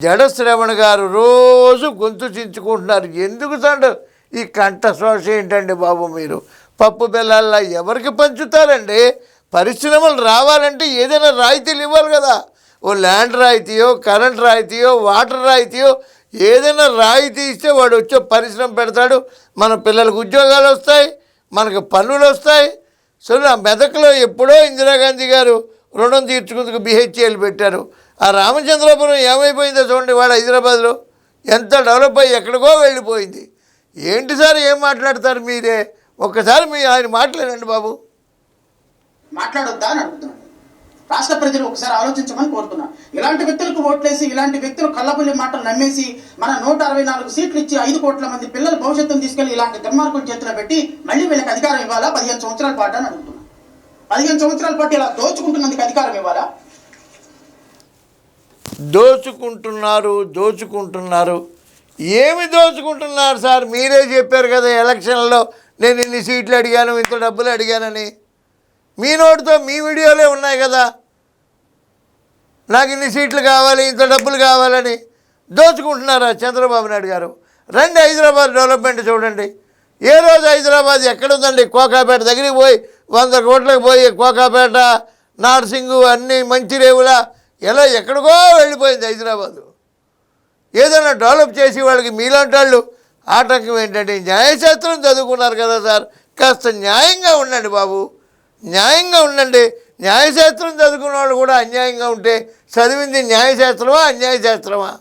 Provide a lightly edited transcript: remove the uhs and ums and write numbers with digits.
జడ శ్రవణ్ గారు రోజు గొంతు చించుకుంటున్నారు. ఎందుకు తండ్రి ఈ కంఠ శ్వాస ఏంటండి బాబు? మీరు పప్పు బెల్లాల్లో ఎవరికి పంచుతారండి? పరిశ్రమలు రావాలంటే ఏదైనా రాయితీలు ఇవ్వాలి కదా. ఓ ల్యాండ్ రాయితీయో, కరెంట్ రాయితీయో, వాటర్ రాయితీయో ఏదైనా రాయితీ ఇస్తే వాడు వచ్చే పరిశ్రమ పెడతాడు. మన పిల్లలకు ఉద్యోగాలు వస్తాయి, మనకు పన్నులు వస్తాయి. సో నా మెదక్లో ఎప్పుడో ఇందిరాగాంధీ గారు రుణం తీర్చుకుందుకు బిహెచ్ఎల్ పెట్టారు. ఆ రామచంద్రపురం ఏమైపోయిందో చూడండి. వాడు హైదరాబాద్లో ఎంత డెవలప్ అయ్యి ఎక్కడికో వెళ్ళిపోయింది. ఏంటి సార్ ఏం మాట్లాడతారు మీరే? ఒక్కసారి ఆయన మాట్లాడండి బాబు. మాట్లాడొద్దా అని అడుగుతున్నాను. రాష్ట్ర ప్రజలు ఒకసారి ఆలోచించమని కోరుతున్నాను. ఇలాంటి వ్యక్తులకు ఓట్లేసి, ఇలాంటి వ్యక్తులు కళ్ళబుల్లి మాటలు నమ్మేసి మన 164 సీట్లు ఇచ్చి 5 కోట్ల మంది పిల్లల భవిష్యత్తును తీసుకెళ్లి ఇలాంటి దుర్మార్గుల చేతిలో పెట్టి మళ్ళీ వీళ్ళకి అధికారం ఇవ్వాలా? 15 సంవత్సరాల పాటు అని అడుగుతున్నాను. 15 సంవత్సరాల పాటు ఇలా దోచుకుంటున్నందుకు అధికారం ఇవ్వాలా? దోచుకుంటున్నారు. ఏమి దోచుకుంటున్నారు సార్? మీరే చెప్పారు కదా ఎలక్షన్లో నేను ఇన్ని సీట్లు అడిగాను, ఇంత డబ్బులు అడిగానని. మీ నోటితో మీ వీడియోలే ఉన్నాయి కదా, నాకు ఇన్ని సీట్లు కావాలి, ఇంత డబ్బులు కావాలని. దోచుకుంటున్నారా చంద్రబాబు నాయుడు గారు? రండి హైదరాబాద్ డెవలప్మెంట్ చూడండి. ఏ రోజు హైదరాబాద్ ఎక్కడుందండి? కోకాపేట దగ్గరికి పోయి 100 కోట్లకు పోయి కోకాపేట, నార్సింగు, అన్నీ మంచిరేవుల ఎలా ఎక్కడికో వెళ్ళిపోయింది హైదరాబాదు. ఏదైనా డెవలప్ చేసి వాళ్ళకి మీలాంటి వాళ్ళు ఆటంకం ఏంటంటే? న్యాయశాస్త్రం చదువుకున్నారు కదా సార్, కాస్త న్యాయంగా ఉండండి బాబు, న్యాయంగా ఉండండి. న్యాయశాస్త్రం చదువుకున్న వాళ్ళు కూడా అన్యాయంగా ఉంటే చదివింది న్యాయశాస్త్రమా అన్యాయశాస్త్రమా?